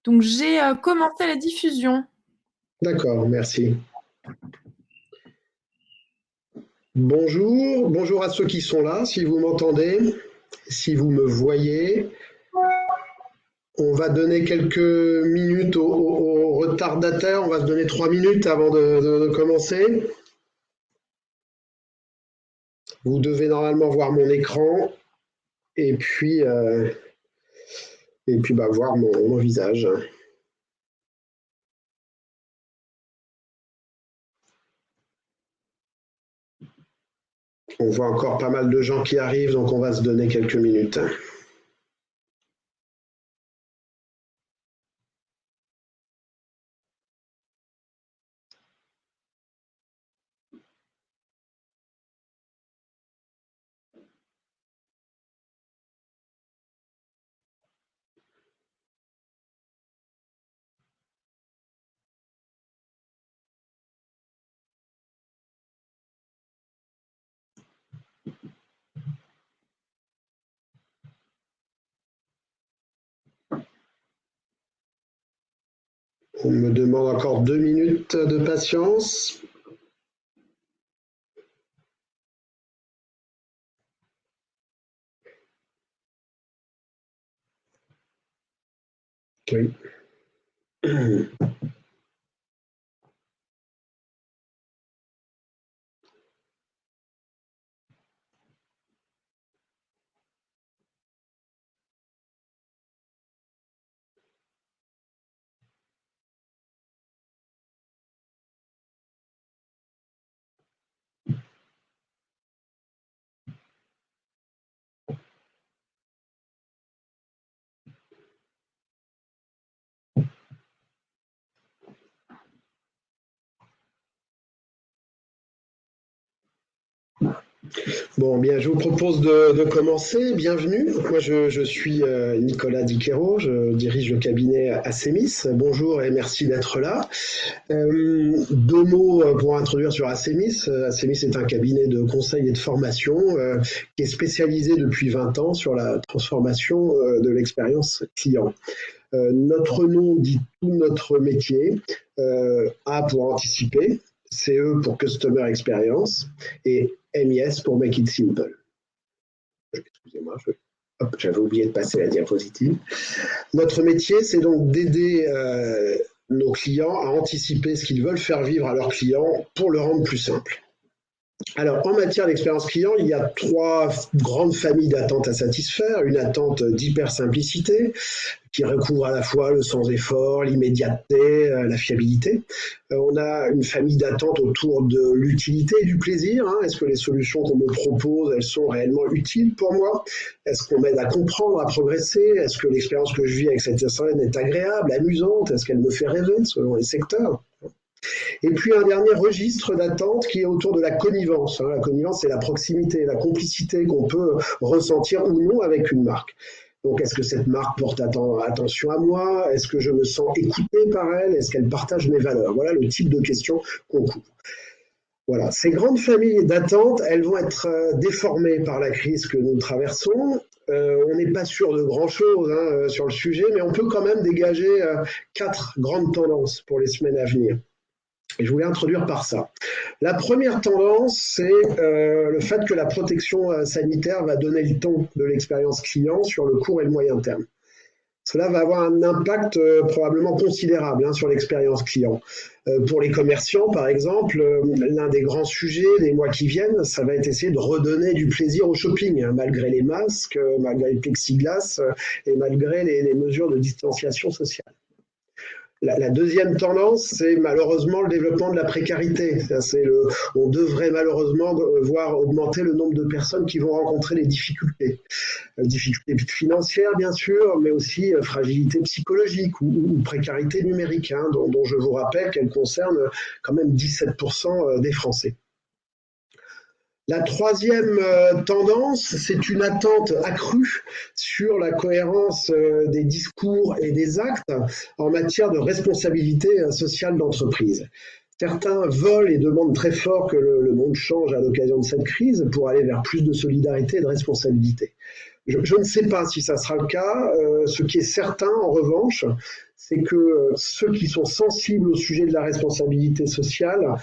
Donc, j'ai commencé la diffusion. D'accord, merci. Bonjour, bonjour à ceux qui sont là, si vous m'entendez, si vous me voyez. On va donner quelques minutes aux retardataires, on va se donner 3 minutes avant de commencer. Vous devez normalement voir mon écran et puis, voir mon visage. On voit encore pas mal de gens qui arrivent, donc on va se donner quelques minutes. On me demande encore 2 minutes de patience. Oui. Bon, bien, je vous propose de commencer. Bienvenue. Moi, je suis Nicolas Diquero, je dirige le cabinet Assemis. Bonjour et merci d'être là. 2 mots pour introduire sur Assemis. Assemis est un cabinet de conseil et de formation qui est spécialisé depuis 20 ans sur la transformation de l'expérience client. Notre nom dit tout notre métier. A pour anticiper, CE pour Customer Experience et MIS pour Make It Simple. Excusez-moi, j'avais oublié de passer la diapositive. Notre métier, c'est donc d'aider nos clients à anticiper ce qu'ils veulent faire vivre à leurs clients pour le rendre plus simple. Alors, en matière d'expérience client, il y a 3 grandes familles d'attentes à satisfaire. Une attente d'hyper-simplicité, qui recouvre à la fois le sans-effort, l'immédiateté, la fiabilité. On a une famille d'attentes autour de l'utilité et du plaisir. Est-ce que les solutions qu'on me propose, elles sont réellement utiles pour moi? Est-ce qu'on m'aide à comprendre, à progresser? Est-ce que l'expérience que je vis avec cette personne est agréable, amusante? Est-ce qu'elle me fait rêver selon les secteurs? Et puis un dernier registre d'attente qui est autour de la connivence. La connivence, c'est la proximité, la complicité qu'on peut ressentir ou non avec une marque. Donc, est-ce que cette marque porte attention à moi? Est-ce que je me sens écouté par elle? Est-ce qu'elle partage mes valeurs? Voilà le type de questions qu'on couvre. Voilà, ces grandes familles d'attentes, elles vont être déformées par la crise que nous traversons. On n'est pas sûr de grand-chose sur le sujet, mais on peut quand même dégager 4 grandes tendances pour les semaines à venir. Et je voulais introduire par ça. La première tendance, c'est le fait que la protection sanitaire va donner le ton de l'expérience client sur le court et le moyen terme. Cela va avoir un impact probablement considérable sur l'expérience client. Pour les commerciants, par exemple, l'un des grands sujets des mois qui viennent, ça va être essayer de redonner du plaisir au shopping, malgré les masques, malgré le plexiglas et malgré les mesures de distanciation sociale. La deuxième tendance, c'est malheureusement le développement de la précarité. On devrait malheureusement voir augmenter le nombre de personnes qui vont rencontrer les difficultés. Difficultés financières, bien sûr, mais aussi fragilité psychologique ou précarité numérique, dont je vous rappelle qu'elle concerne quand même 17% des Français. La troisième tendance, c'est une attente accrue sur la cohérence des discours et des actes en matière de responsabilité sociale d'entreprise. Certains veulent et demandent très fort que le monde change à l'occasion de cette crise pour aller vers plus de solidarité et de responsabilité. Je ne sais pas si ça sera le cas. Ce qui est certain, en revanche, c'est que ceux qui sont sensibles au sujet de la responsabilité sociale,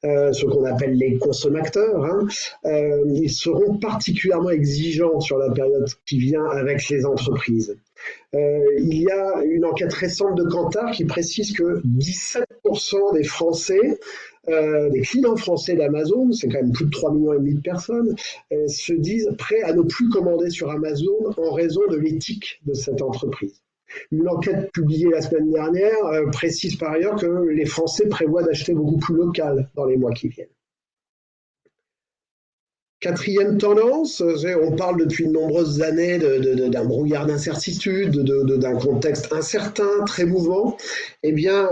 ce qu'on appelle les consommateurs, ils seront particulièrement exigeants sur la période qui vient avec les entreprises. Il y a une enquête récente de Kantar qui précise que 17% des Français, des clients français d'Amazon, c'est quand même plus de 3,5 millions de personnes, se disent prêts à ne plus commander sur Amazon en raison de l'éthique de cette entreprise. Une enquête publiée la semaine dernière précise par ailleurs que les Français prévoient d'acheter beaucoup plus local dans les mois qui viennent. Quatrième tendance, on parle depuis de nombreuses années d'un brouillard d'incertitude, d'un contexte incertain, très mouvant. Eh bien,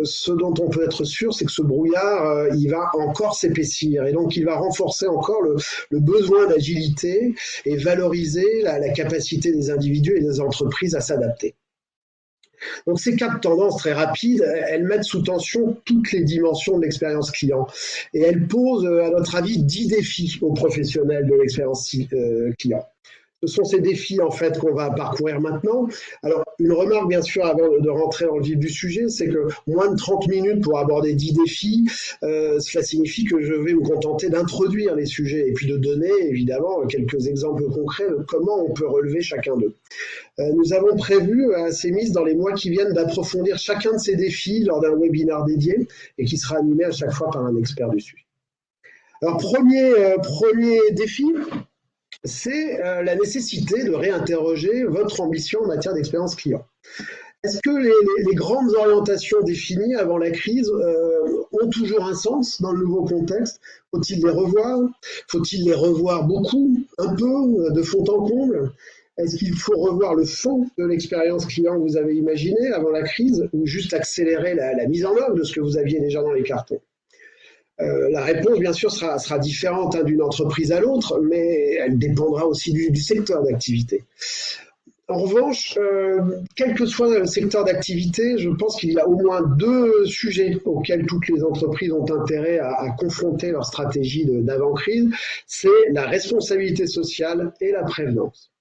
ce dont on peut être sûr, c'est que ce brouillard, il va encore s'épaissir et donc il va renforcer encore le besoin d'agilité et valoriser la capacité des individus et des entreprises à s'adapter. Donc ces 4 tendances très rapides, elles mettent sous tension toutes les dimensions de l'expérience client et elles posent, à notre avis, 10 défis aux professionnels de l'expérience client. Ce sont ces défis en fait qu'on va parcourir maintenant. Alors une remarque bien sûr avant de rentrer dans le vif du sujet, c'est que moins de 30 minutes pour aborder 10 défis, cela signifie que je vais me contenter d'introduire les sujets et puis de donner évidemment quelques exemples concrets de comment on peut relever chacun d'eux. Nous avons prévu à CEMIS dans les mois qui viennent d'approfondir chacun de ces défis lors d'un webinaire dédié et qui sera animé à chaque fois par un expert du sujet. Alors premier défi, c'est la nécessité de réinterroger votre ambition en matière d'expérience client. Est-ce que les grandes orientations définies avant la crise ont toujours un sens dans le nouveau contexte? Faut-il les revoir? Faut-il les revoir beaucoup, un peu, de fond en comble? Est-ce qu'il faut revoir le fond de l'expérience client que vous avez imaginé avant la crise ou juste accélérer la mise en œuvre de ce que vous aviez déjà dans les cartons? La réponse, bien sûr, sera différente d'une entreprise à l'autre, mais elle dépendra aussi du secteur d'activité. En revanche, quel que soit le secteur d'activité, je pense qu'il y a au moins 2 sujets auxquels toutes les entreprises ont intérêt à confronter leur stratégie d'avant-crise, c'est la responsabilité sociale et la prévenance.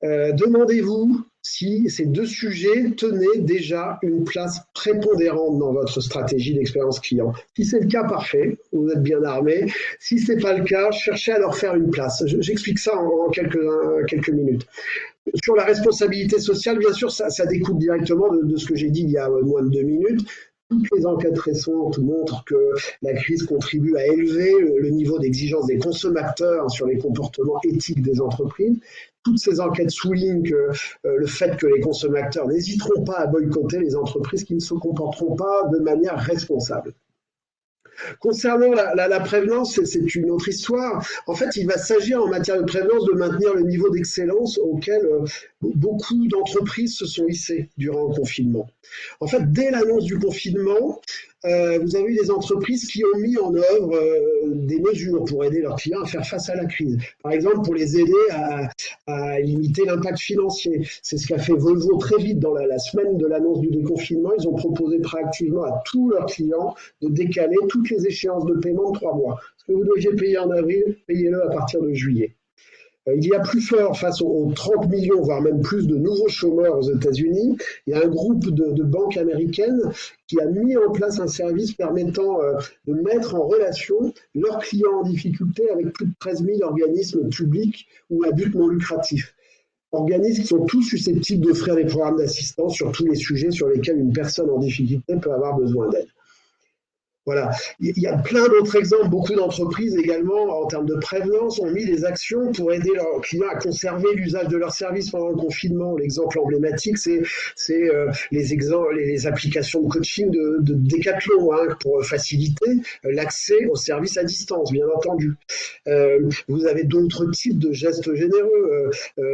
Demandez-vous si ces 2 sujets tenaient déjà une place prépondérante dans votre stratégie d'expérience client. Si c'est le cas, parfait, vous êtes bien armé. Si ce n'est pas le cas, cherchez à leur faire une place. J'explique ça en quelques minutes. Sur la responsabilité sociale, bien sûr, ça découle directement de ce que j'ai dit il y a moins de 2 minutes. Toutes les enquêtes récentes montrent que la crise contribue à élever le niveau d'exigence des consommateurs sur les comportements éthiques des entreprises. Toutes ces enquêtes soulignent que le fait que les consommateurs n'hésiteront pas à boycotter les entreprises qui ne se comporteront pas de manière responsable. Concernant la prévenance, c'est une autre histoire. En fait, il va s'agir en matière de prévenance de maintenir le niveau d'excellence auquel beaucoup d'entreprises se sont hissées durant le confinement. En fait, dès l'annonce du confinement, vous avez eu des entreprises qui ont mis en œuvre des mesures pour aider leurs clients à faire face à la crise. Par exemple, pour les aider à limiter l'impact financier. C'est ce qu'a fait Volvo très vite dans la semaine de l'annonce du déconfinement. Ils ont proposé proactivement à tous leurs clients de décaler toutes les échéances de paiement de 3 mois. Ce que vous deviez payer en avril, payez-le à partir de juillet. Il y a plus fort face aux 30 millions, voire même plus de nouveaux chômeurs aux États-Unis. Il y a un groupe de banques américaines qui a mis en place un service permettant de mettre en relation leurs clients en difficulté avec plus de 13 000 organismes publics ou à but non lucratif. Organismes qui sont tous susceptibles d'offrir des programmes d'assistance sur tous les sujets sur lesquels une personne en difficulté peut avoir besoin d'aide. Voilà. Il y a plein d'autres exemples. Beaucoup d'entreprises également, en termes de prévenance, ont mis des actions pour aider leurs clients à conserver l'usage de leurs services pendant le confinement. L'exemple emblématique, c'est les applications de coaching de Decathlon pour faciliter l'accès aux services à distance, bien entendu. Vous avez d'autres types de gestes généreux.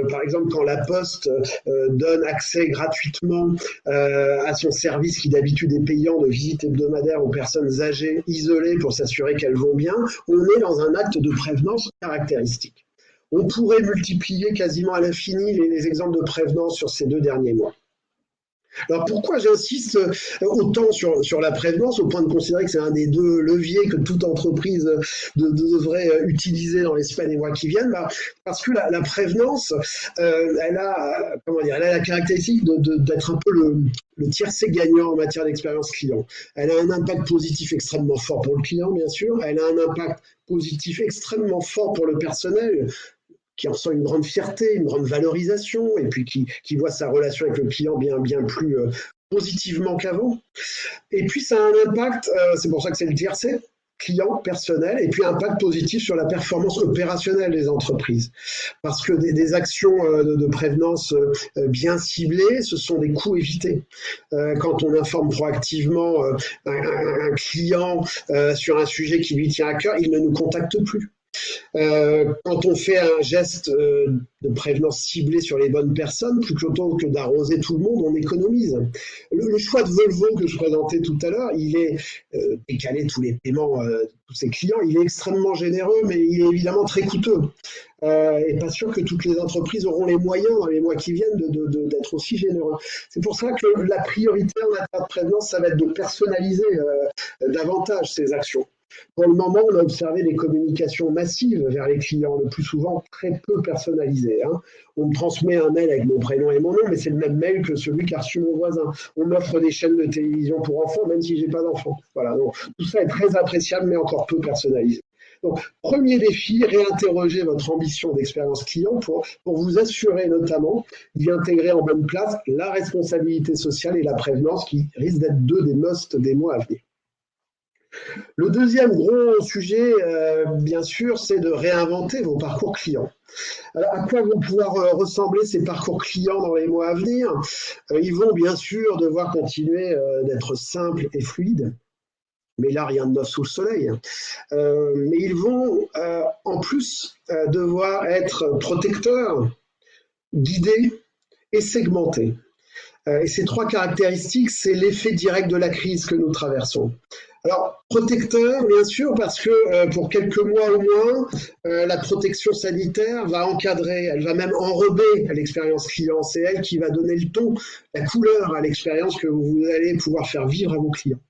Par exemple, quand la Poste donne accès gratuitement à son service qui d'habitude est payant de visite hebdomadaire aux personnes âgées isolées pour s'assurer qu'elles vont bien, on est dans un acte de prévenance caractéristique. On pourrait multiplier quasiment à l'infini les exemples de prévenance sur ces 2 derniers mois. Alors pourquoi j'insiste autant sur la prévenance, au point de considérer que c'est un des deux leviers que toute entreprise devrait utiliser dans les semaines et mois qui viennent, bah, parce que la prévenance, elle a, comment dire, elle a la caractéristique d'être un peu le tiercé gagnant en matière d'expérience client. Elle a un impact positif extrêmement fort pour le client, bien sûr. Elle a un impact positif extrêmement fort pour le personnel, qui en ressent une grande fierté, une grande valorisation, et puis qui voit sa relation avec le client bien plus positivement qu'avant. Et puis ça a un impact, c'est pour ça que c'est le tiercé, client, personnel, et puis un impact positif sur la performance opérationnelle des entreprises. Parce que des actions de prévenance bien ciblées, ce sont des coûts évités. Quand on informe proactivement un client sur un sujet qui lui tient à cœur, il ne nous contacte plus. Quand on fait un geste de prévenance ciblée sur les bonnes personnes, plutôt que d'arroser tout le monde, on économise. Le choix de Volvo que je présentais tout à l'heure, il est décalé tous les paiements de tous ses clients, il est extrêmement généreux, mais il est évidemment très coûteux. Et pas sûr que toutes les entreprises auront les moyens dans les mois qui viennent d'être aussi généreux. C'est pour ça que la priorité en matière de prévenance, ça va être de personnaliser davantage ces actions. Pour le moment, on a observé des communications massives vers les clients, le plus souvent très peu personnalisées. Hein. On me transmet un mail avec mon prénom et mon nom, mais c'est le même mail que celui qu'a reçu mon voisin. On m'offre des chaînes de télévision pour enfants, même si j'ai pas d'enfants. Voilà, donc tout ça est très appréciable, mais encore peu personnalisé. Donc, premier défi, réinterroger votre ambition d'expérience client pour vous assurer notamment d'y intégrer en bonne place la responsabilité sociale et la prévenance qui risquent d'être deux des musts des mois à venir. Le deuxième gros sujet, bien sûr, c'est de réinventer vos parcours clients. Alors, à quoi vont pouvoir ressembler ces parcours clients dans les mois à venir? Ils vont bien sûr devoir continuer d'être simples et fluides. Mais là, rien de neuf sous le soleil. Mais ils vont en plus devoir être protecteurs, guidés et segmentés. Et ces trois caractéristiques, c'est l'effet direct de la crise que nous traversons. Alors, protecteur, bien sûr, parce que pour quelques mois au moins, la protection sanitaire va encadrer, elle va même enrober l'expérience client. C'est elle qui va donner le ton, la couleur à l'expérience que vous allez pouvoir faire vivre à vos clients.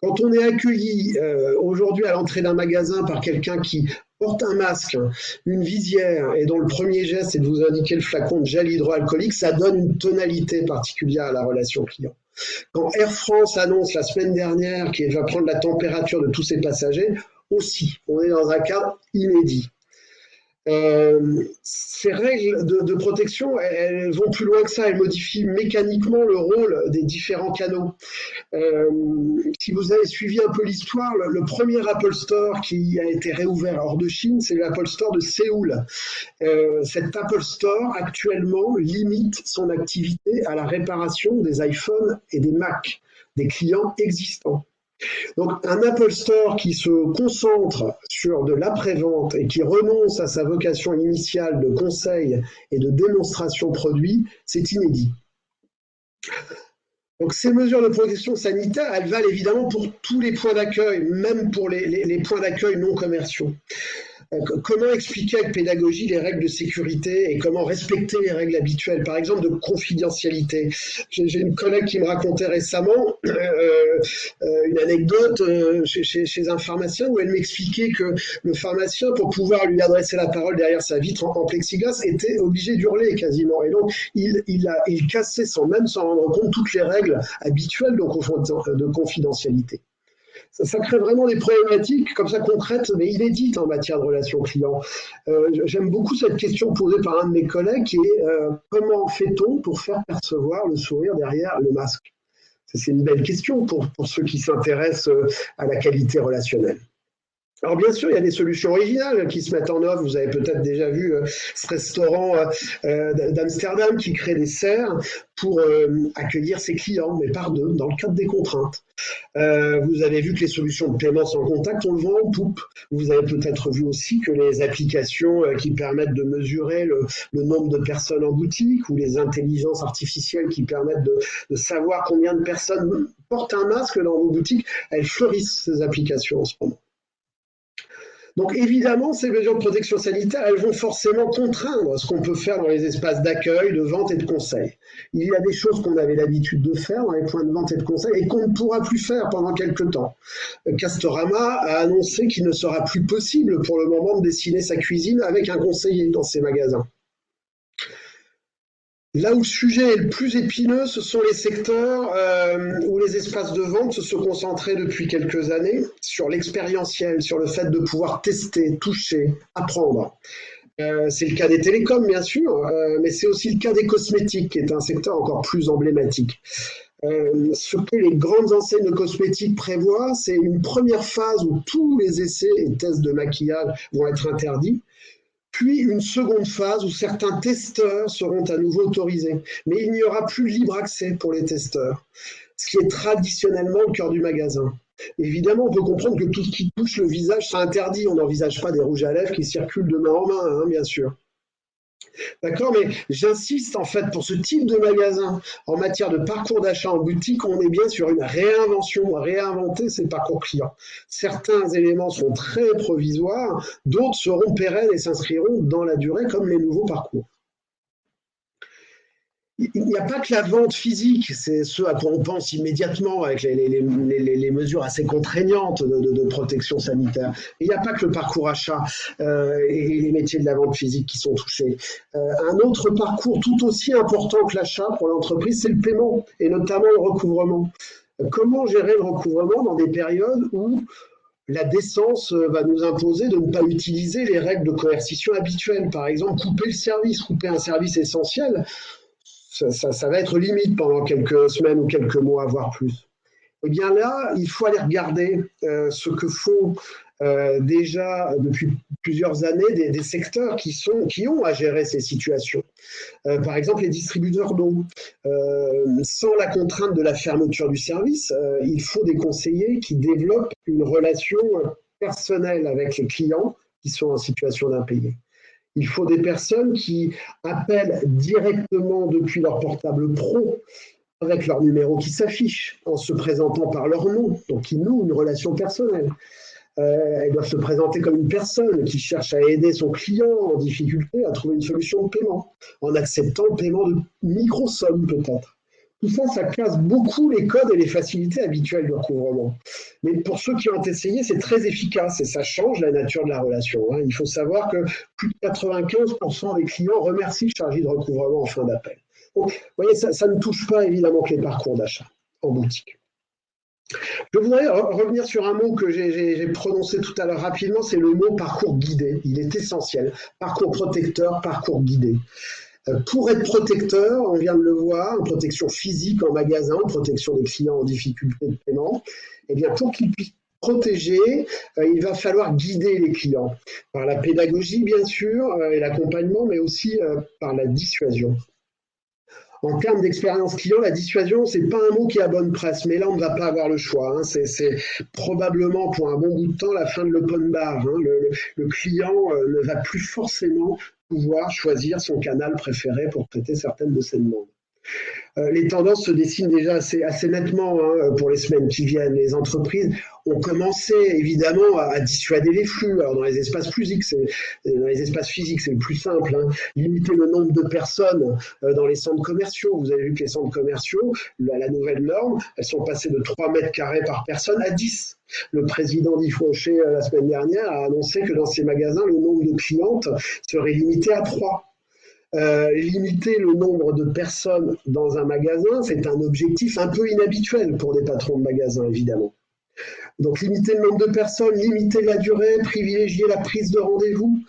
Quand on est accueilli aujourd'hui à l'entrée d'un magasin par quelqu'un qui porte un masque, une visière et dont le premier geste est de vous indiquer le flacon de gel hydroalcoolique, ça donne une tonalité particulière à la relation client. Quand Air France annonce la semaine dernière qu'il va prendre la température de tous ses passagers, aussi, on est dans un cadre inédit. Ces règles de protection, elles vont plus loin que ça, elles modifient mécaniquement le rôle des différents canaux. Si vous avez suivi un peu l'histoire, le premier Apple Store qui a été réouvert hors de Chine, c'est l'Apple Store de Séoul. Cet Apple Store, actuellement, limite son activité à la réparation des iPhones et des Mac, des clients existants. Donc un Apple Store qui se concentre sur de l'après-vente et qui renonce à sa vocation initiale de conseil et de démonstration produit, c'est inédit. Donc ces mesures de protection sanitaire, elles valent évidemment pour tous les points d'accueil, même pour les points d'accueil non commerciaux. Comment expliquer avec pédagogie les règles de sécurité et comment respecter les règles habituelles, par exemple de confidentialité? J'ai une collègue qui me racontait récemment une anecdote chez un pharmacien où elle m'expliquait que le pharmacien, pour pouvoir lui adresser la parole derrière sa vitre en plexiglas, était obligé d'hurler quasiment. Et donc, il cassait sans même s'en rendre compte toutes les règles habituelles de confidentialité. Ça crée vraiment des problématiques comme ça concrètes mais inédites en matière de relations clients. J'aime beaucoup cette question posée par un de mes collègues qui est comment fait-on pour faire percevoir le sourire derrière le masque? C'est une belle question pour ceux qui s'intéressent à la qualité relationnelle. Alors bien sûr, il y a des solutions originales qui se mettent en œuvre. Vous avez peut-être déjà vu ce restaurant d'Amsterdam qui crée des serres pour accueillir ses clients, mais par deux, dans le cadre des contraintes. Vous avez vu que les solutions de paiement sans contact, on le voit en poupe. Vous avez peut-être vu aussi que les applications qui permettent de mesurer le nombre de personnes en boutique ou les intelligences artificielles qui permettent de savoir combien de personnes portent un masque dans vos boutiques, elles fleurissent ces applications en ce moment. Donc évidemment, ces mesures de protection sanitaire, elles vont forcément contraindre ce qu'on peut faire dans les espaces d'accueil, de vente et de conseil. Il y a des choses qu'on avait l'habitude de faire dans les points de vente et de conseil et qu'on ne pourra plus faire pendant quelques temps. Castorama a annoncé qu'il ne sera plus possible pour le moment de dessiner sa cuisine avec un conseiller dans ses magasins. Là où le sujet est le plus épineux, ce sont les secteurs où les espaces de vente se sont concentrés depuis quelques années sur l'expérientiel, sur le fait de pouvoir tester, toucher, apprendre. C'est le cas des télécoms, bien sûr, mais c'est aussi le cas des cosmétiques, qui est un secteur encore plus emblématique. Ce que les grandes enseignes de cosmétiques prévoient, c'est une première phase où tous les essais et tests de maquillage vont être interdits, puis une seconde phase où certains testeurs seront à nouveau autorisés. Mais il n'y aura plus libre accès pour les testeurs, ce qui est traditionnellement le cœur du magasin. Évidemment, on peut comprendre que tout ce qui touche le visage sera interdit. On n'envisage pas des rouges à lèvres qui circulent de main en main, hein, bien sûr. D'accord, mais j'insiste en fait pour ce type de magasin en matière de parcours d'achat en boutique, on est bien sur une réinvention, réinventer ces parcours clients. Certains éléments sont très provisoires, d'autres seront pérennes et s'inscriront dans la durée comme les nouveaux parcours. Il n'y a pas que la vente physique, c'est ce à quoi on pense immédiatement avec les mesures assez contraignantes de protection sanitaire. Il n'y a pas que le parcours achat et les métiers de la vente physique qui sont touchés. Un autre parcours tout aussi important que l'achat pour l'entreprise, c'est le paiement et notamment le recouvrement. Comment gérer le recouvrement dans des périodes où la décence va nous imposer de ne pas utiliser les règles de coercition habituelles. Par exemple, couper un service essentiel, ça va être limite pendant quelques semaines ou quelques mois, voire plus. Eh bien là, il faut aller regarder ce que font déjà depuis plusieurs années des secteurs qui ont à gérer ces situations. Par exemple, les distributeurs d'eau. Sans la contrainte de la fermeture du service, il faut des conseillers qui développent une relation personnelle avec les clients qui sont en situation d'impayé. Il faut des personnes qui appellent directement depuis leur portable pro avec leur numéro qui s'affiche en se présentant par leur nom, donc qui nouent une relation personnelle. Elles doivent se présenter comme une personne qui cherche à aider son client en difficulté à trouver une solution de paiement, en acceptant le paiement de micro-sommes peut-être. Tout ça, ça casse beaucoup les codes et les facilités habituelles de recouvrement. Mais pour ceux qui ont essayé, c'est très efficace et ça change la nature de la relation. Il faut savoir que plus de 95% des clients remercient le chargé de recouvrement en fin d'appel. Donc, vous voyez, ça ne touche pas évidemment que les parcours d'achat en boutique. Je voudrais revenir sur un mot que j'ai prononcé tout à l'heure rapidement, c'est le mot parcours guidé. Il est essentiel. Parcours protecteur, parcours guidé. Pour être protecteur, on vient de le voir, une protection physique en magasin, une protection des clients en difficulté de paiement, eh bien pour qu'ils puissent protéger, il va falloir guider les clients par la pédagogie bien sûr et l'accompagnement, mais aussi par la dissuasion. En termes d'expérience client, la dissuasion, c'est pas un mot qui a bonne presse, mais là, on ne va pas avoir le choix. C'est probablement pour un bon bout de temps la fin de l'open bar. Le client ne va plus forcément pouvoir choisir son canal préféré pour traiter certaines de ses demandes. Les tendances se dessinent déjà assez nettement pour les semaines qui viennent. Les entreprises ont commencé évidemment à dissuader les flux. Alors dans les espaces physiques, c'est le plus simple. Limiter le nombre de personnes dans les centres commerciaux. Vous avez vu que les centres commerciaux, la nouvelle norme, elles sont passées de 3 mètres carrés par personne à 10. Le président d'Ifrochet la semaine dernière a annoncé que dans ces magasins, le nombre de clientes serait limité à 3. Limiter le nombre de personnes dans un magasin, c'est un objectif un peu inhabituel pour des patrons de magasins, évidemment. Donc limiter le nombre de personnes, limiter la durée, privilégier la prise de rendez-vous.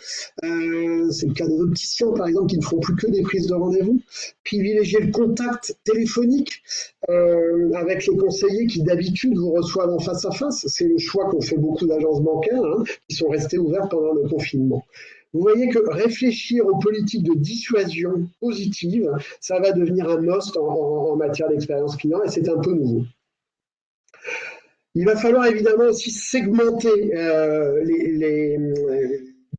C'est le cas des opticiens, par exemple, qui ne font plus que des prises de rendez-vous. Privilégier le contact téléphonique avec les conseillers qui d'habitude vous reçoivent en face à face. C'est le choix qu'ont fait beaucoup d'agences bancaires qui sont restées ouvertes pendant le confinement. Vous voyez que réfléchir aux politiques de dissuasion positive, ça va devenir un must en matière d'expérience client et c'est un peu nouveau. Il va falloir évidemment aussi segmenter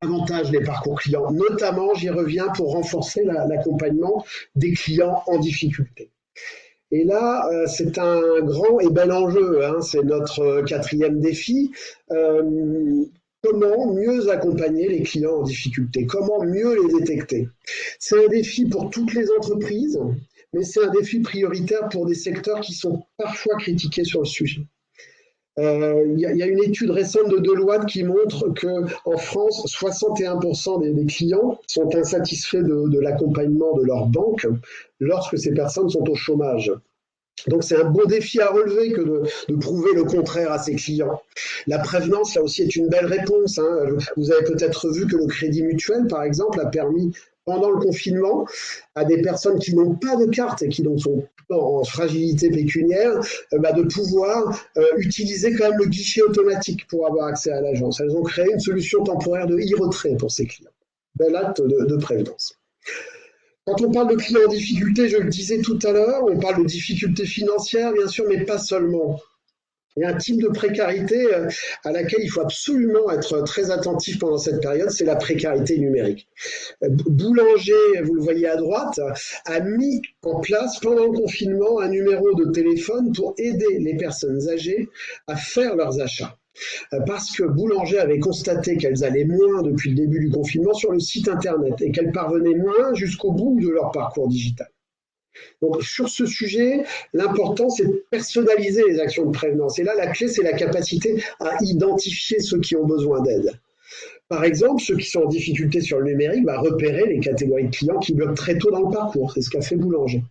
davantage les parcours clients, notamment, j'y reviens, pour renforcer l'accompagnement des clients en difficulté. Et là, c'est un grand et bel enjeu, c'est notre 4e défi. comment mieux accompagner les clients en difficulté, comment mieux les détecter. C'est un défi pour toutes les entreprises, mais c'est un défi prioritaire pour des secteurs qui sont parfois critiqués sur le sujet. Il y a une étude récente de Deloitte qui montre qu'en France, 61% des clients sont insatisfaits de l'accompagnement de leur banque lorsque ces personnes sont au chômage. Donc c'est un beau défi à relever que de prouver le contraire à ses clients. La prévenance, là aussi, est une belle réponse. Hein. Vous avez peut-être vu que le Crédit Mutuel, par exemple, a permis, pendant le confinement, à des personnes qui n'ont pas de carte et qui donc sont en fragilité pécuniaire, de pouvoir utiliser quand même le guichet automatique pour avoir accès à l'agence. Elles ont créé une solution temporaire de e-retrait pour ces clients. Bel acte de prévenance. Quand on parle de clients en difficulté, je le disais tout à l'heure, on parle de difficultés financières, bien sûr, mais pas seulement. Il y a un type de précarité à laquelle il faut absolument être très attentif pendant cette période, c'est la précarité numérique. Boulanger, vous le voyez à droite, a mis en place pendant le confinement un numéro de téléphone pour aider les personnes âgées à faire leurs achats. Parce que Boulanger avait constaté qu'elles allaient moins depuis le début du confinement sur le site internet et qu'elles parvenaient moins jusqu'au bout de leur parcours digital. Donc sur ce sujet, l'important c'est de personnaliser les actions de prévenance. Et là, la clé, c'est la capacité à identifier ceux qui ont besoin d'aide. Par exemple, ceux qui sont en difficulté sur le numérique, repérer les catégories de clients qui bloquent très tôt dans le parcours. C'est ce qu'a fait Boulanger.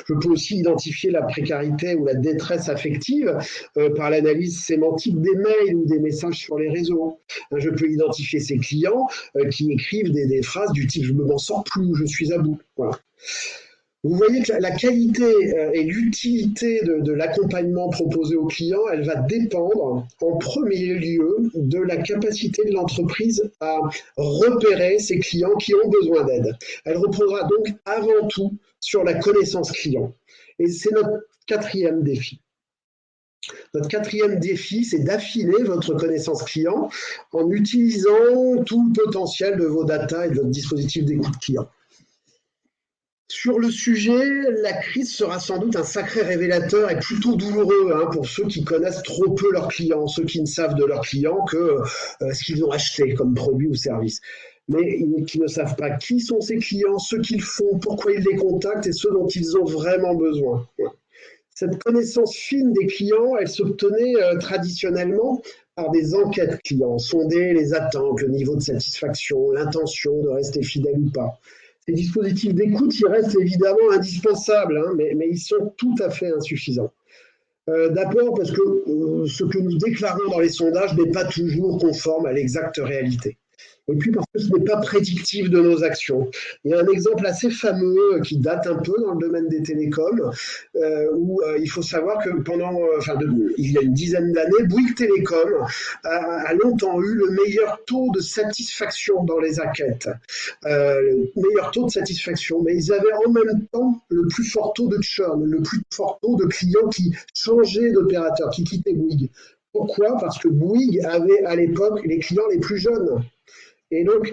Je peux aussi identifier la précarité ou la détresse affective par l'analyse sémantique des mails ou des messages sur les réseaux. Je peux identifier ces clients qui écrivent des phrases du type « je ne m'en sors plus » ou « je suis à bout ». Voilà. Vous voyez que la qualité et l'utilité de l'accompagnement proposé aux clients, elle va dépendre en premier lieu de la capacité de l'entreprise à repérer ces clients qui ont besoin d'aide. Elle reposera donc avant tout sur la connaissance client. Et c'est notre quatrième défi. Notre quatrième défi, c'est d'affiner votre connaissance client en utilisant tout le potentiel de vos data et de votre dispositif d'écoute client. Sur le sujet, la crise sera sans doute un sacré révélateur et plutôt douloureux pour ceux qui connaissent trop peu leurs clients, ceux qui ne savent de leurs clients que ce qu'ils ont acheté comme produit ou service, mais qui ne savent pas qui sont ces clients, ce qu'ils font, pourquoi ils les contactent et ce dont ils ont vraiment besoin. Cette connaissance fine des clients, elle s'obtenait traditionnellement par des enquêtes clients, sonder les attentes, le niveau de satisfaction, l'intention de rester fidèle ou pas. Ces dispositifs d'écoute, ils restent évidemment indispensables, mais ils sont tout à fait insuffisants. D'abord parce que ce que nous déclarons dans les sondages n'est pas toujours conforme à l'exacte réalité. Et puis parce que ce n'est pas prédictif de nos actions. Il y a un exemple assez fameux qui date un peu dans le domaine des télécoms, où il faut savoir que il y a une dizaine d'années, Bouygues Télécom a longtemps eu le meilleur taux de satisfaction dans les enquêtes. Le meilleur taux de satisfaction, mais ils avaient en même temps le plus fort taux de churn, le plus fort taux de clients qui changeaient d'opérateur, qui quittaient Bouygues. Pourquoi? Parce que Bouygues avait à l'époque les clients les plus jeunes. Et donc,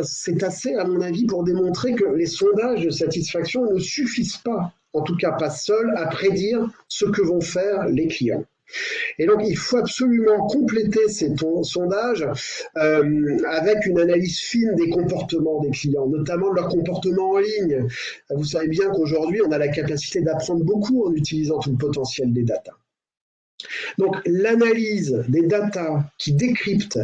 c'est assez, à mon avis, pour démontrer que les sondages de satisfaction ne suffisent pas, en tout cas pas seuls, à prédire ce que vont faire les clients. Et donc, il faut absolument compléter ces sondages avec une analyse fine des comportements des clients, notamment de leur comportement en ligne. Vous savez bien qu'aujourd'hui, on a la capacité d'apprendre beaucoup en utilisant tout le potentiel des data. Donc, l'analyse des data qui décryptent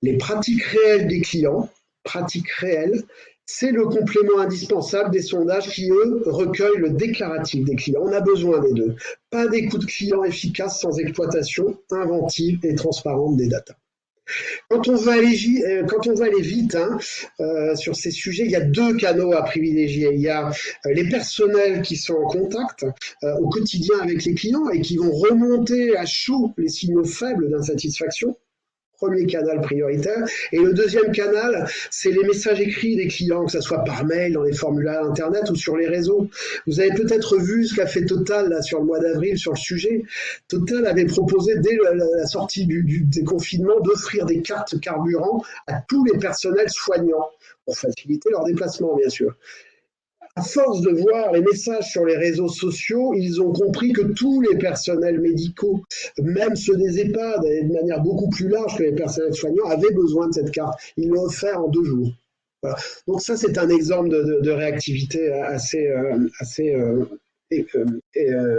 les pratiques réelles des clients, pratiques réelles, c'est le complément indispensable des sondages qui, eux, recueillent le déclaratif des clients. On a besoin des deux. Pas d'écoute client efficace sans exploitation inventive et transparente des data. Quand on va aller vite sur ces sujets, il y a deux canaux à privilégier. Il y a les personnels qui sont en contact au quotidien avec les clients et qui vont remonter à chaud les signaux faibles d'insatisfaction. Premier canal prioritaire. Et le deuxième canal, c'est les messages écrits des clients, que ce soit par mail, dans les formulaires Internet ou sur les réseaux. Vous avez peut-être vu ce qu'a fait Total là, sur le mois d'avril sur le sujet. Total avait proposé, dès la sortie des confinements, d'offrir des cartes carburant à tous les personnels soignants, pour faciliter leur déplacement, bien sûr. À force de voir les messages sur les réseaux sociaux, ils ont compris que tous les personnels médicaux, même ceux des EHPAD, et de manière beaucoup plus large que les personnels soignants, avaient besoin de cette carte. Ils l'ont offert en 2 jours. Voilà. Donc ça, c'est un exemple de réactivité assez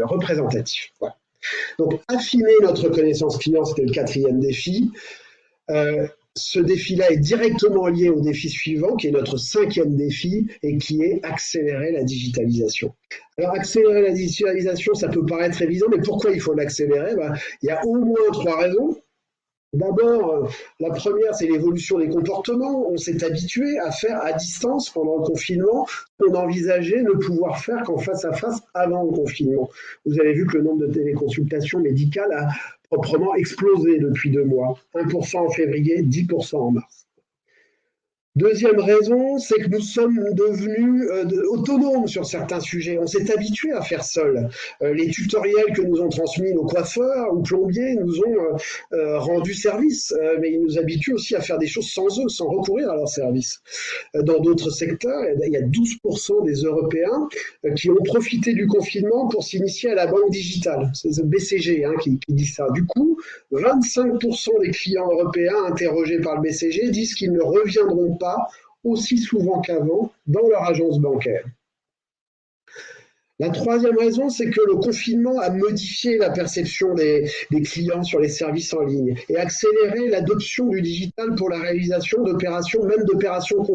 représentatif. Voilà. Donc affiner notre connaissance client, c'était le 4e défi. Ce défi-là est directement lié au défi suivant, qui est notre 5e défi, et qui est accélérer la digitalisation. Alors, accélérer la digitalisation, ça peut paraître évident, mais pourquoi il faut l'accélérer? Il y a au moins 3 raisons. D'abord, la première, c'est l'évolution des comportements. On s'est habitué à faire à distance pendant le confinement, qu'on envisageait ne pouvoir faire qu'en face à face avant le confinement. Vous avez vu que le nombre de téléconsultations médicales a proprement explosé depuis 2 mois. 1% en février, 10% en mars. Deuxième raison, c'est que nous sommes devenus autonomes sur certains sujets. On s'est habitué à faire seul. Les tutoriels que nous ont transmis nos coiffeurs ou plombiers nous ont rendu service, mais ils nous habituent aussi à faire des choses sans eux, sans recourir à leurs services. Dans d'autres secteurs, il y a 12% des Européens qui ont profité du confinement pour s'initier à la banque digitale. C'est le BCG qui dit ça. Du coup, 25% des clients européens interrogés par le BCG disent qu'ils ne reviendront pas aussi souvent qu'avant dans leur agence bancaire. La troisième raison, c'est que le confinement a modifié la perception des clients sur les services en ligne et accéléré l'adoption du digital pour la réalisation d'opérations, même d'opérations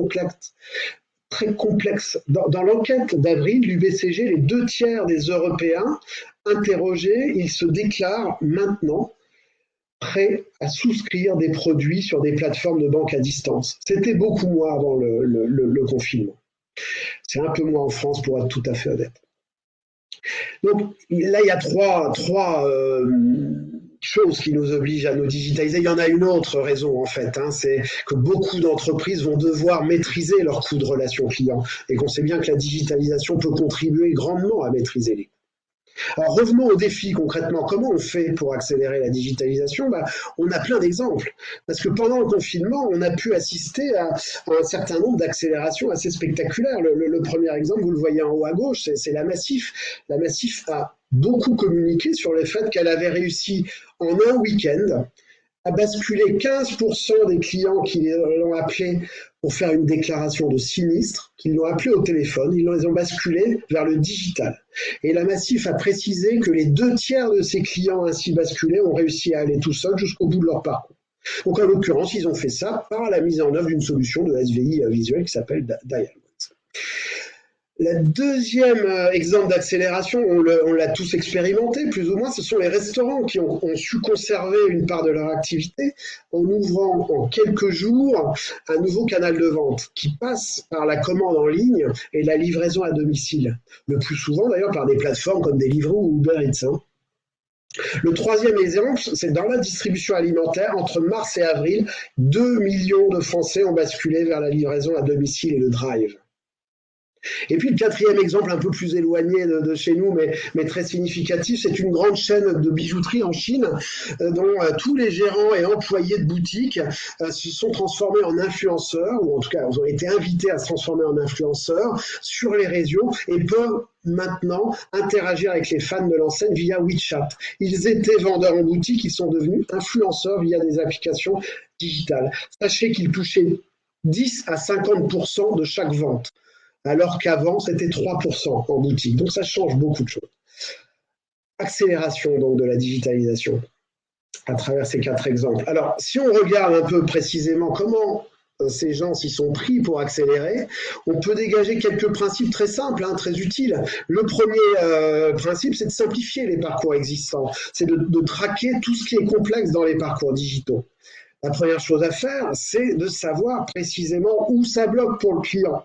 très complexes. Dans l'enquête d'avril du BCG, les 2/3 des Européens interrogés, ils se déclarent maintenant prêts à souscrire des produits sur des plateformes de banque à distance. C'était beaucoup moins avant le confinement. C'est un peu moins en France, pour être tout à fait honnête. Donc là, il y a trois choses qui nous obligent à nous digitaliser. Il y en a une autre raison, en fait, c'est que beaucoup d'entreprises vont devoir maîtriser leurs coûts de relation client et qu'on sait bien que la digitalisation peut contribuer grandement à maîtriser les coûts. Alors revenons au défi concrètement. Comment on fait pour accélérer la digitalisation? On a plein d'exemples. Parce que pendant le confinement, on a pu assister à un certain nombre d'accélérations assez spectaculaires. Le premier exemple, vous le voyez en haut à gauche, c'est la Massif. La Massif a beaucoup communiqué sur le fait qu'elle avait réussi en un week-end à basculer 15% des clients qui l'ont appelé pour faire une déclaration de sinistre, qui l'ont appelé au téléphone, ils les ont basculés vers le digital. Et la Massif a précisé que les 2/3 de ces clients ainsi basculés ont réussi à aller tout seuls jusqu'au bout de leur parcours. Donc en l'occurrence, ils ont fait ça par la mise en œuvre d'une solution de SVI visuelle qui s'appelle Dialwise. Le deuxième exemple d'accélération, on l'a tous expérimenté plus ou moins, ce sont les restaurants qui ont su conserver une part de leur activité en ouvrant en quelques jours un nouveau canal de vente qui passe par la commande en ligne et la livraison à domicile. Le plus souvent d'ailleurs par des plateformes comme Deliveroo ou Uber Eats. Le troisième exemple, c'est dans la distribution alimentaire. Entre mars et avril, 2 millions de Français ont basculé vers la livraison à domicile et le drive. Et puis le quatrième exemple, un peu plus éloigné de chez nous, mais très significatif, c'est une grande chaîne de bijouterie en Chine dont tous les gérants et employés de boutiques se sont transformés en influenceurs, ou en tout cas ils ont été invités à se transformer en influenceurs sur les réseaux et peuvent maintenant interagir avec les fans de l'enseigne via WeChat. Ils étaient vendeurs en boutique, ils sont devenus influenceurs via des applications digitales. Sachez qu'ils touchaient 10 à 50% de chaque vente, alors qu'avant, c'était 3% en boutique. Donc ça change beaucoup de choses. Accélération donc de la digitalisation à travers ces 4 exemples. Alors, si on regarde un peu précisément comment ces gens s'y sont pris pour accélérer, on peut dégager quelques principes très simples, très utiles. Le premier principe, c'est de simplifier les parcours existants. C'est de traquer tout ce qui est complexe dans les parcours digitaux. La première chose à faire, c'est de savoir précisément où ça bloque pour le client.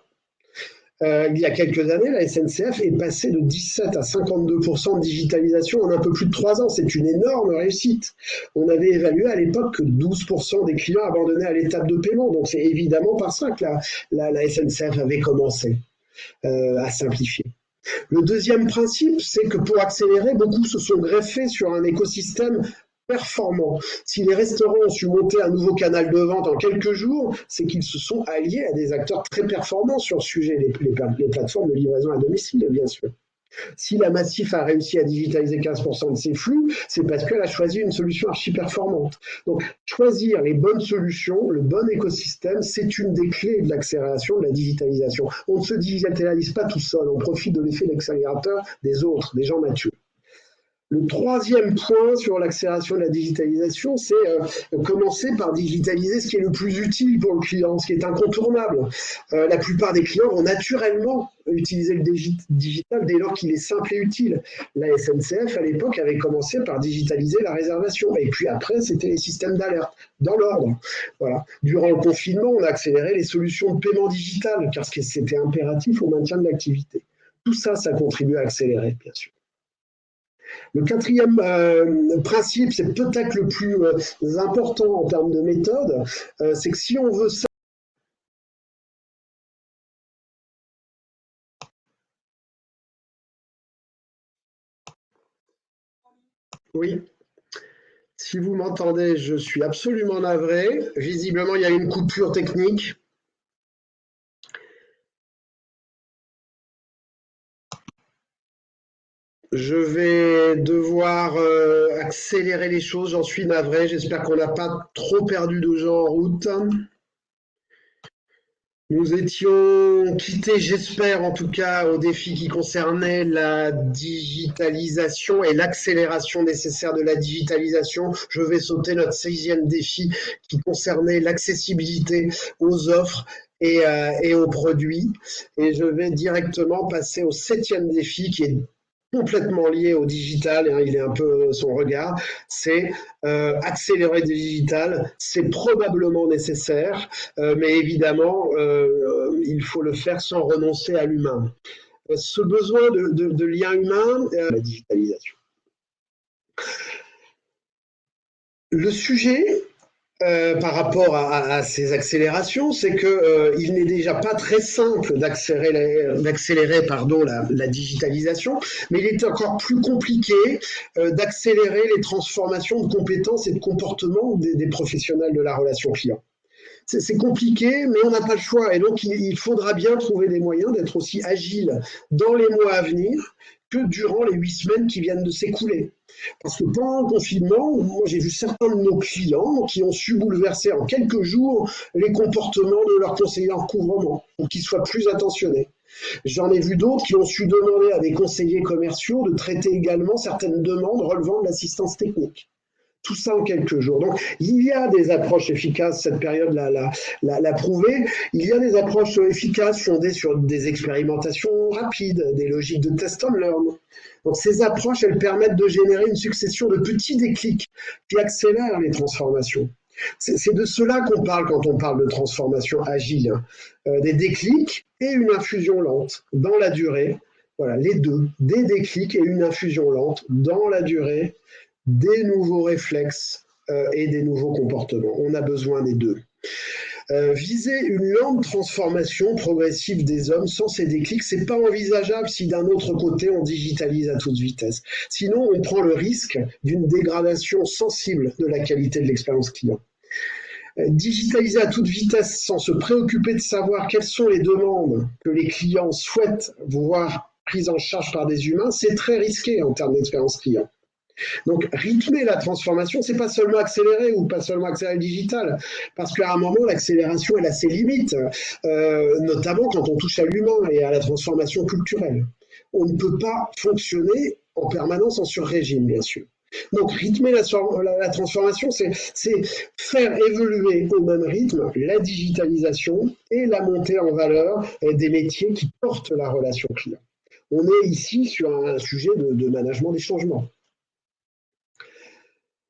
Il y a quelques années, la SNCF est passée de 17 à 52% de digitalisation en un peu plus de 3 ans. C'est une énorme réussite. On avait évalué à l'époque que 12% des clients abandonnaient à l'étape de paiement. Donc c'est évidemment par ça que la SNCF avait commencé à simplifier. Le deuxième principe, c'est que pour accélérer, beaucoup se sont greffés sur un écosystème performants. Si les restaurants ont su monter un nouveau canal de vente en quelques jours, c'est qu'ils se sont alliés à des acteurs très performants sur le sujet, les plateformes de livraison à domicile, bien sûr. Si la Massif a réussi à digitaliser 15% de ses flux, c'est parce qu'elle a choisi une solution archi-performante. Donc, choisir les bonnes solutions, le bon écosystème, c'est une des clés de l'accélération de la digitalisation. On ne se digitalise pas tout seul, on profite de l'effet d'accélérateur des autres, des gens matures. Le troisième point sur l'accélération de la digitalisation, c'est commencer par digitaliser ce qui est le plus utile pour le client, ce qui est incontournable. La plupart des clients vont naturellement utiliser le digital dès lors qu'il est simple et utile. La SNCF, à l'époque, avait commencé par digitaliser la réservation. Et puis après, c'était les systèmes d'alerte, dans l'ordre. Voilà. Durant le confinement, on a accéléré les solutions de paiement digital, car c'était impératif au maintien de l'activité. Tout ça, ça contribue à accélérer, bien sûr. Le quatrième principe, c'est peut-être le plus important en termes de méthode, c'est que si on veut ça, oui, si vous m'entendez, je suis absolument navré. Visiblement, il y a une coupure technique. Je vais devoir accélérer les choses, j'en suis navré. J'espère qu'on n'a pas trop perdu de gens en route. Nous étions quittés, j'espère en tout cas, au défi qui concernait la digitalisation et l'accélération nécessaire de la digitalisation. Je vais sauter notre 6e défi qui concernait l'accessibilité aux offres et aux produits. Et je vais directement passer au 7e défi qui est complètement lié au digital, hein, il est un peu son regard, c'est accélérer le digital, c'est probablement nécessaire, mais évidemment, il faut le faire sans renoncer à l'humain. Ce besoin de lien humain, la digitalisation. Le sujet, par rapport à ces accélérations, c'est qu'il n'est déjà pas très simple d'accélérer la digitalisation, mais il est encore plus compliqué d'accélérer les transformations de compétences et de comportements des professionnels de la relation client. C'est compliqué, mais on n'a pas le choix. Et donc, il faudra bien trouver des moyens d'être aussi agile dans les mois à venir que durant les 8 semaines qui viennent de s'écouler. Parce que pendant le confinement, moi j'ai vu certains de nos clients qui ont su bouleverser en quelques jours les comportements de leurs conseillers en recouvrement pour qu'ils soient plus attentionnés. J'en ai vu d'autres qui ont su demander à des conseillers commerciaux de traiter également certaines demandes relevant de l'assistance technique. Tout ça en quelques jours. Donc, il y a des approches efficaces, cette période l'a prouvé. Il y a des approches efficaces fondées sur des expérimentations rapides, des logiques de test and learn. Donc, ces approches, elles permettent de générer une succession de petits déclics qui accélèrent les transformations. C'est de cela qu'on parle quand on parle de transformation agile. Des déclics et une infusion lente dans la durée. Voilà, les deux, des déclics et une infusion lente dans la durée, des nouveaux réflexes et des nouveaux comportements. On a besoin des deux. Viser une lente transformation progressive des hommes sans ces déclics, c'est pas envisageable si d'un autre côté on digitalise à toute vitesse. Sinon, on prend le risque d'une dégradation sensible de la qualité de l'expérience client. Digitaliser à toute vitesse sans se préoccuper de savoir quelles sont les demandes que les clients souhaitent voir prises en charge par des humains, c'est très risqué en termes d'expérience client. Donc, rythmer la transformation, c'est pas seulement accélérer ou pas seulement accélérer le digital, parce qu'à un moment, l'accélération, elle a ses limites, notamment quand on touche à l'humain et à la transformation culturelle. On ne peut pas fonctionner en permanence en sur-régime, bien sûr. Donc, rythmer la transformation, c'est faire évoluer au même rythme la digitalisation et la montée en valeur des métiers qui portent la relation client. On est ici sur un sujet de management des changements.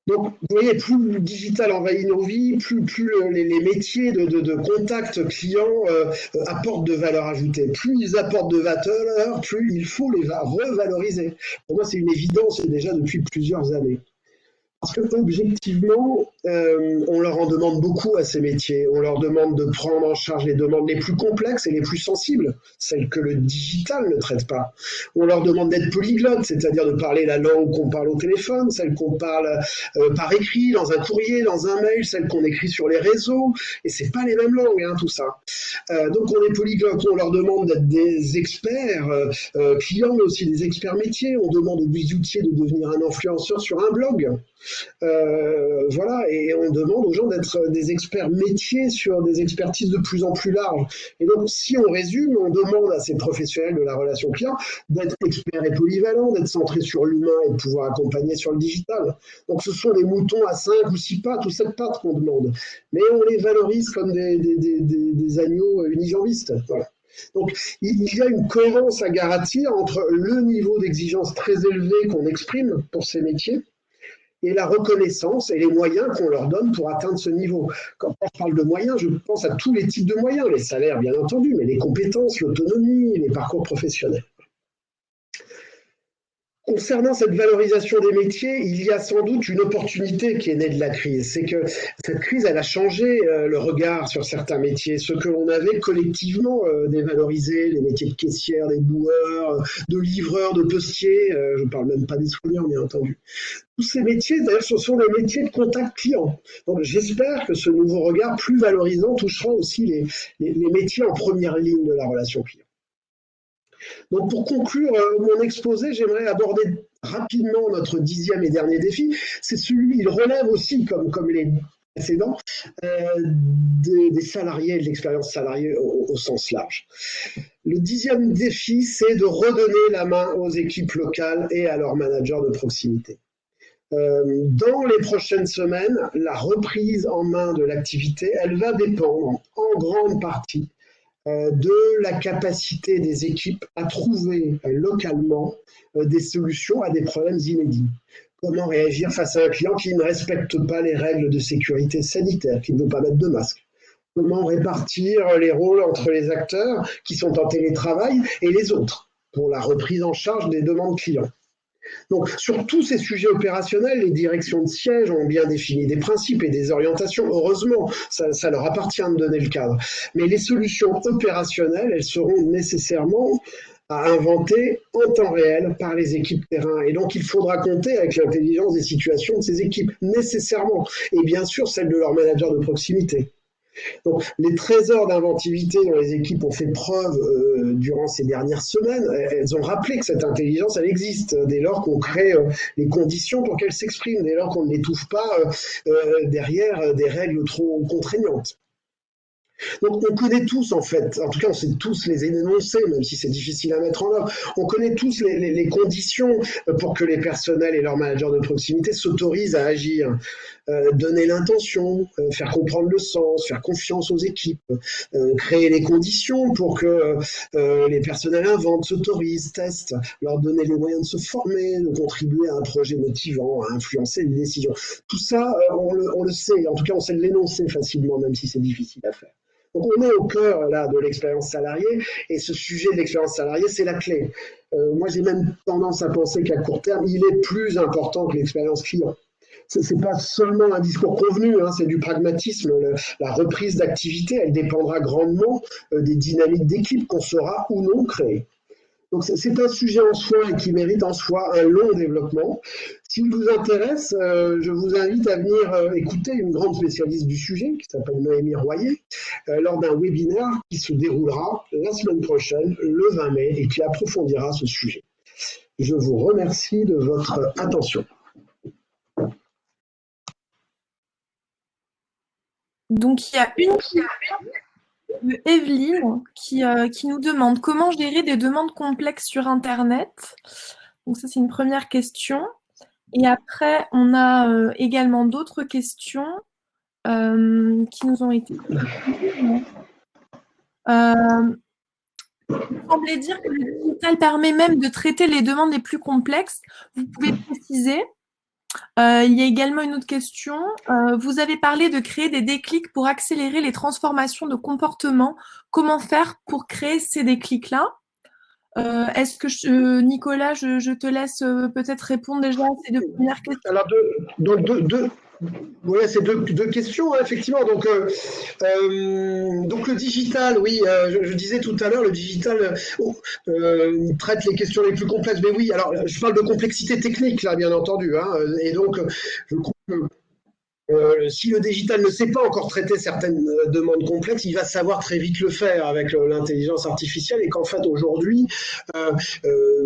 Donc, vous voyez, plus le digital envahit nos vies, plus les métiers de contact client apportent de valeur ajoutée. Plus ils apportent de valeur, plus il faut les revaloriser. Pour moi, c'est une évidence, et déjà depuis plusieurs années. Parce que objectivement, on leur en demande beaucoup à ces métiers. On leur demande de prendre en charge les demandes les plus complexes et les plus sensibles, celles que le digital ne traite pas. On leur demande d'être polyglottes, c'est-à-dire de parler la langue qu'on parle au téléphone, celle qu'on parle par écrit, dans un courrier, dans un mail, celle qu'on écrit sur les réseaux. Et c'est pas les mêmes langues, hein, tout ça. Donc on est polyglottes. On leur demande d'être des experts clients, mais aussi des experts métiers. On demande aux bijoutiers de devenir un influenceur sur un blog. Voilà, et on demande aux gens d'être des experts métiers sur des expertises de plus en plus larges. Et donc, si on résume, on demande à ces professionnels de la relation client d'être experts et polyvalents, d'être centrés sur l'humain et de pouvoir accompagner sur le digital. Donc, ce sont des moutons à 5 ou 6 pattes ou 7 pattes qu'on demande. Mais on les valorise comme des agneaux unijambistes. Voilà. Donc, il y a une cohérence à garantir entre le niveau d'exigence très élevé qu'on exprime pour ces métiers et la reconnaissance et les moyens qu'on leur donne pour atteindre ce niveau. Quand on parle de moyens, je pense à tous les types de moyens, les salaires bien entendu, mais les compétences, l'autonomie, les parcours professionnels. Concernant cette valorisation des métiers, il y a sans doute une opportunité qui est née de la crise. C'est que cette crise, elle a changé le regard sur certains métiers. Ce que l'on avait collectivement dévalorisé, les métiers de caissière, des boueurs, de livreurs, de postiers, je ne parle même pas des soignants, bien entendu. Tous ces métiers, d'ailleurs, ce sont des métiers de contact client. Donc j'espère que ce nouveau regard plus valorisant touchera aussi les métiers en première ligne de la relation client. Donc pour conclure mon exposé, j'aimerais aborder rapidement notre 10e et dernier défi. C'est celui, il relève aussi, comme les précédents, des salariés, de l'expérience salariée au sens large. Le 10e défi, c'est de redonner la main aux équipes locales et à leurs managers de proximité. Dans les prochaines semaines, la reprise en main de l'activité, elle va dépendre en grande partie de la capacité des équipes à trouver localement des solutions à des problèmes inédits. Comment réagir face à un client qui ne respecte pas les règles de sécurité sanitaire, qui ne veut pas mettre de masque? Comment répartir les rôles entre les acteurs qui sont en télétravail et les autres pour la reprise en charge des demandes clients? Donc, sur tous ces sujets opérationnels, les directions de siège ont bien défini des principes et des orientations. Heureusement, ça leur appartient de donner le cadre. Mais les solutions opérationnelles, elles seront nécessairement à inventer en temps réel par les équipes terrain. Et donc, il faudra compter avec l'intelligence des situations de ces équipes, nécessairement. Et bien sûr, celle de leurs managers de proximité. Donc, les trésors d'inventivité dont les équipes ont fait preuve durant ces dernières semaines, elles ont rappelé que cette intelligence, elle existe dès lors qu'on crée les conditions pour qu'elle s'exprime, dès lors qu'on ne l'étouffe pas derrière des règles trop contraignantes. Donc on connaît tous en fait, en tout cas on sait tous les énoncer, même si c'est difficile à mettre en œuvre, on connaît tous les conditions pour que les personnels et leurs managers de proximité s'autorisent à agir. Donner l'intention, faire comprendre le sens, faire confiance aux équipes, créer les conditions pour que les personnels inventent, s'autorisent, testent, leur donner les moyens de se former, de contribuer à un projet motivant, à influencer les décisions. Tout ça, on le sait, en tout cas on sait l'énoncer facilement, même si c'est difficile à faire. Donc on est au cœur là de l'expérience salariée et ce sujet de l'expérience salariée, c'est la clé. Moi j'ai même tendance à penser qu'à court terme, il est plus important que l'expérience client. C'est pas seulement un discours convenu, hein, c'est du pragmatisme. La reprise d'activité, elle dépendra grandement des dynamiques d'équipe qu'on saura ou non créer. Donc c'est un sujet en soi et qui mérite en soi un long développement. S'il vous intéresse, je vous invite à venir écouter une grande spécialiste du sujet qui s'appelle Noémie Royer lors d'un webinaire qui se déroulera la semaine prochaine, le 20 mai, et qui approfondira ce sujet. Je vous remercie de votre attention. Donc, il y a une question de Evelyne qui nous demande comment gérer des demandes complexes sur Internet. Donc, ça, c'est une première question. Et après, on a également d'autres questions qui nous ont été posées. Vous semblez dire que le digital permet même de traiter les demandes les plus complexes. Vous pouvez préciser? Il y a également une autre question. Vous avez parlé de créer des déclics pour accélérer les transformations de comportement. Comment faire pour créer ces déclics-là? Est-ce que Nicolas, je te laisse peut-être répondre déjà à ces deux premières questions. Alors, ouais, c'est deux questions, hein, effectivement. Donc le digital, oui, je disais tout à l'heure, le digital traite les questions les plus complexes. Mais oui, alors je parle de complexité technique, là, bien entendu. Hein, et donc, je crois que si le digital ne sait pas encore traiter certaines demandes complexes, il va savoir très vite le faire avec l'intelligence artificielle et qu'en fait aujourd'hui, euh, euh,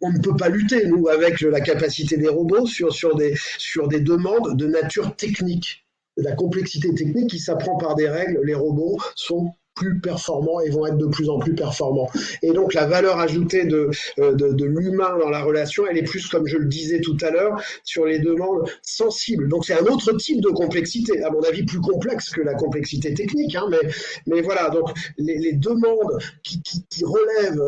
on ne peut pas lutter, nous, avec la capacité des robots sur des demandes de nature technique. La complexité technique qui s'apprend par des règles, les robots sont plus performants et vont être de plus en plus performants. Et donc la valeur ajoutée de l'humain dans la relation, elle est plus, comme je le disais tout à l'heure, sur les demandes sensibles. Donc c'est un autre type de complexité, à mon avis plus complexe que la complexité technique, hein, mais voilà, donc les demandes qui relèvent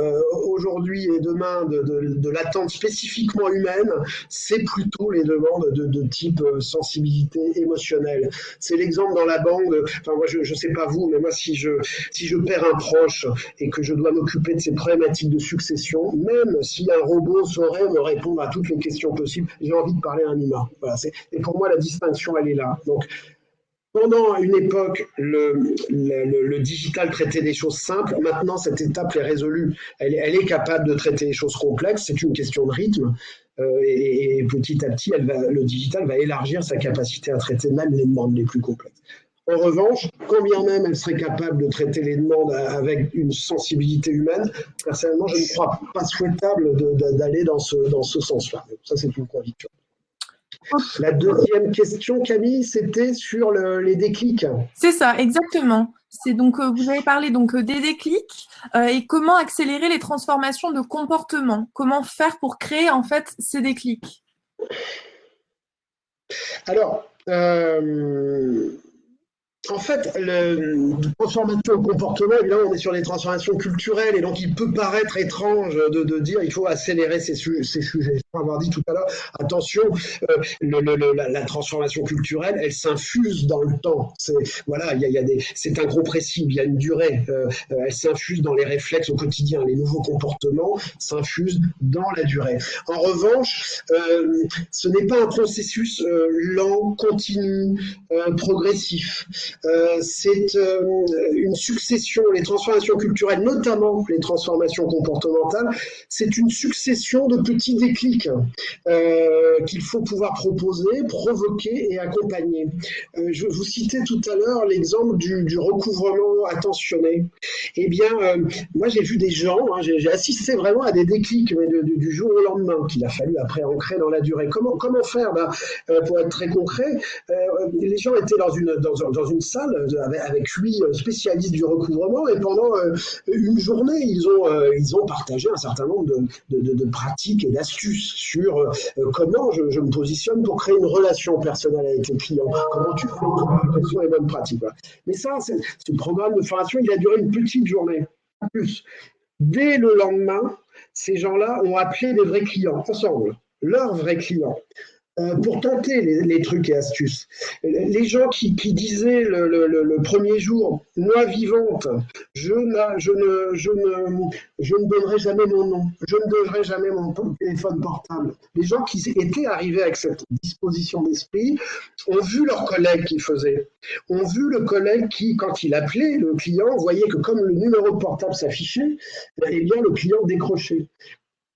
aujourd'hui et demain de l'attente spécifiquement humaine, c'est plutôt les demandes de type sensibilité émotionnelle. C'est l'exemple dans la bande, enfin moi je sais pas vous, mais moi si je perds un proche et que je dois m'occuper de ces problématiques de succession, même si un robot saurait me répondre à toutes les questions possibles, j'ai envie de parler à un humain. Voilà, et pour moi, la distinction, elle est là. Donc, pendant une époque, le digital traitait des choses simples. Maintenant, cette étape est résolue. Elle est capable de traiter des choses complexes. C'est une question de rythme. Et petit à petit, le digital va élargir sa capacité à traiter même les demandes les plus complexes. En revanche, quand bien même elle serait capable de traiter les demandes avec une sensibilité humaine, personnellement, je ne crois pas souhaitable d'aller dans ce sens-là. Ça, c'est une conviction. La deuxième question, Camille, c'était sur les déclics. C'est ça, exactement. C'est donc vous avez parlé donc des déclics et comment accélérer les transformations de comportement. Comment faire pour créer en fait ces déclics. Alors, en fait, transformation au comportement, évidemment, on est sur des transformations culturelles et donc il peut paraître étrange de dire il faut accélérer ces sujets. Il faut avoir dit tout à l'heure, attention, la transformation culturelle, elle s'infuse dans le temps. Voilà, c'est incompressible, il y a une durée. Elle s'infuse dans les réflexes au quotidien. Les nouveaux comportements s'infusent dans la durée. En revanche, ce n'est pas un processus lent, continu, progressif. C'est une succession, les transformations culturelles, notamment les transformations comportementales, c'est une succession de petits déclics qu'il faut pouvoir proposer, provoquer et accompagner. Je vous citais tout à l'heure l'exemple du recouvrement attentionné. Eh bien, moi j'ai vu des gens, hein, j'ai assisté vraiment à des déclics mais du jour au lendemain qu'il a fallu après ancrer dans la durée. Comment faire pour être très concret, les gens étaient dans une salle avec 8 spécialistes du recouvrement et pendant une journée, ils ont partagé un certain nombre de pratiques et d'astuces sur comment je me positionne pour créer une relation personnelle avec les clients, comment tu fais, quelles sont les bonnes pratiques. Voilà. Mais ça, ce programme de formation, il a duré une petite journée, pas plus. Dès le lendemain, ces gens-là ont appelé les vrais clients, ensemble, leurs vrais clients. Pour tenter les trucs et astuces. Les gens qui disaient le premier jour, moi vivante, je ne donnerai jamais mon nom, je ne donnerai jamais mon téléphone portable. Les gens qui étaient arrivés avec cette disposition d'esprit ont vu leur collègue qui faisait, ont vu le collègue qui, quand il appelait le client, voyait que comme le numéro de portable s'affichait, eh bien le client décrochait.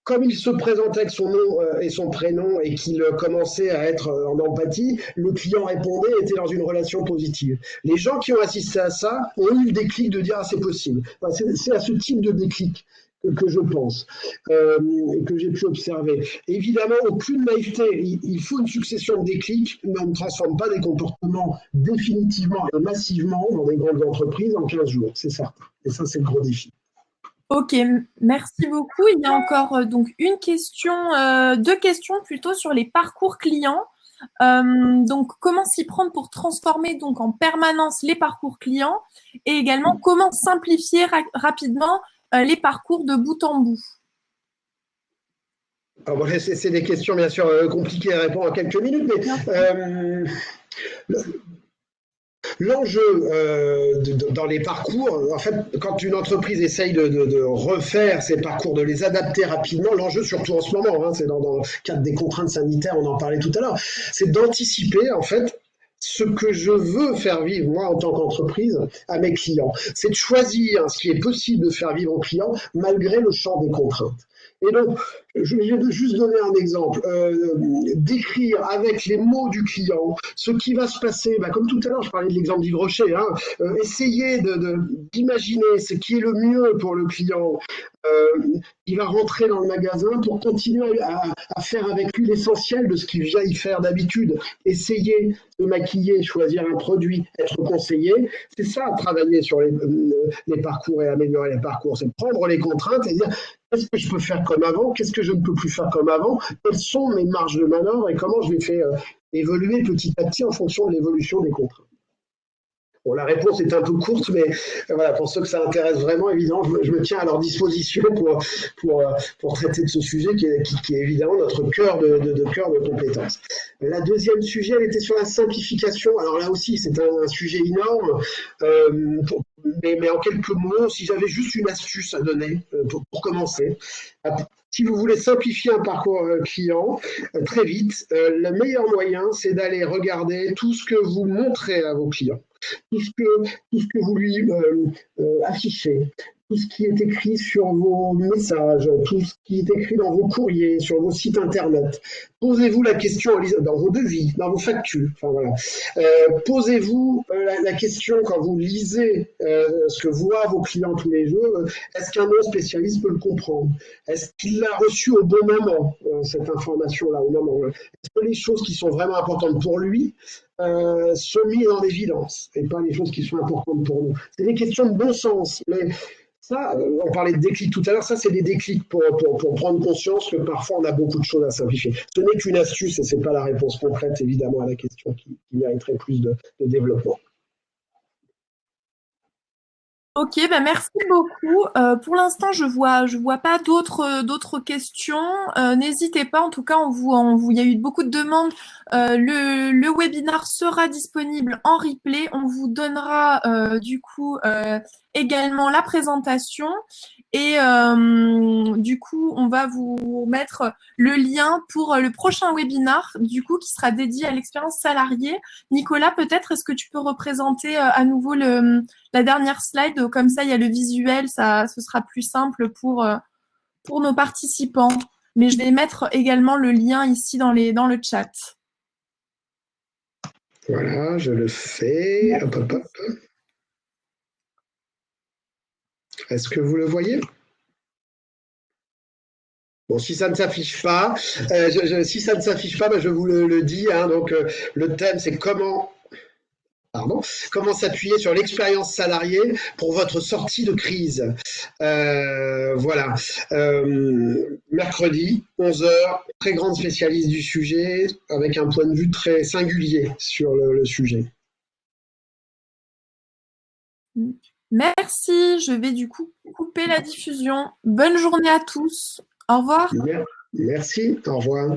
Comme il se présentait avec son nom et son prénom et qu'il commençait à être en empathie, le client répondait et était dans une relation positive. Les gens qui ont assisté à ça ont eu le déclic de dire « ah, c'est possible ». C'est à ce type de déclic que je pense et que j'ai pu observer. Évidemment, aucune naïveté. Il faut une succession de déclics, mais on ne transforme pas des comportements définitivement et massivement dans des grandes entreprises en 15 jours, c'est certain. Et ça, c'est le gros défi. Ok, merci beaucoup. Il y a encore donc une question, deux questions plutôt sur les parcours clients. Donc, comment s'y prendre pour transformer donc en permanence les parcours clients et également comment simplifier rapidement les parcours de bout en bout. Alors, bon, c'est des questions bien sûr compliquées à répondre en quelques minutes, mais l'enjeu dans les parcours, en fait, quand une entreprise essaye de refaire ses parcours, de les adapter rapidement, l'enjeu surtout en ce moment, hein, c'est dans le cadre des contraintes sanitaires, on en parlait tout à l'heure, c'est d'anticiper en fait ce que je veux faire vivre, moi, en tant qu'entreprise, à mes clients. C'est de choisir ce qui est possible de faire vivre aux clients malgré le champ des contraintes. Et donc, je vais juste donner un exemple. Décrire avec les mots du client ce qui va se passer, comme tout à l'heure, je parlais de l'exemple d'Yves Rocher, hein, essayer d'imaginer ce qui est le mieux pour le client. Il va rentrer dans le magasin pour continuer à faire avec lui l'essentiel de ce qu'il vient y faire d'habitude. Essayer de maquiller, choisir un produit, être conseillé. C'est ça, travailler sur les parcours et améliorer les parcours. C'est prendre les contraintes et dire qu'est-ce que je peux faire comme avant, qu'est-ce que je ne peux plus faire comme avant, quelles sont mes marges de manœuvre et comment je les fais évoluer petit à petit en fonction de l'évolution des contraintes. Bon, la réponse est un peu courte, mais voilà, pour ceux que ça intéresse vraiment, évidemment, je me tiens à leur disposition pour traiter de ce sujet qui est évidemment notre cœur de compétence. La deuxième sujet, elle était sur la simplification. Alors là aussi, c'est un sujet énorme, mais en quelques mots, si j'avais juste une astuce à donner pour commencer. Si vous voulez simplifier un parcours client très vite, le meilleur moyen, c'est d'aller regarder tout ce que vous montrez à vos clients. Tout ce que vous lui affichez, tout ce qui est écrit sur vos messages, tout ce qui est écrit dans vos courriers, sur vos sites internet. Posez-vous la question dans vos devis, dans vos factures. Enfin, voilà. Posez-vous la question quand vous lisez ce que voient vos clients tous les jours. Est-ce qu'un non spécialiste peut le comprendre? Est-ce qu'il l'a reçu au bon moment, cette information-là, au moment? Est-ce que les choses qui sont vraiment importantes pour lui sont mises en évidence et pas les choses qui sont importantes pour nous? C'est des questions de bon sens, mais ça, on parlait de déclic tout à l'heure, ça c'est des déclics pour prendre conscience que parfois on a beaucoup de choses à simplifier. Ce n'est qu'une astuce et ce n'est pas la réponse concrète évidemment à la question qui mériterait plus de développement. Ok, merci beaucoup. Pour l'instant, je vois pas d'autres questions. N'hésitez pas, en tout cas, il y a eu beaucoup de demandes. Le webinar sera disponible en replay. On vous donnera du coup également la présentation et du coup, on va vous mettre le lien pour le prochain webinar du coup qui sera dédié à l'expérience salariée. Nicolas, peut-être est-ce que tu peux représenter à nouveau la dernière slide, comme ça il y a le visuel, ce sera plus simple pour nos participants. Mais je vais mettre également le lien ici dans le chat. Voilà, je le fais. Hop, hop, hop. Est-ce que vous le voyez? Bon, si ça ne s'affiche pas, je vous le dis. Hein, donc, le thème, c'est comment s'appuyer sur l'expérience salariée pour votre sortie de crise. Voilà. Mercredi, 11h, très grande spécialiste du sujet, avec un point de vue très singulier sur le sujet. Merci, je vais du coup couper la diffusion. Bonne journée à tous. Au revoir. Merci, au revoir.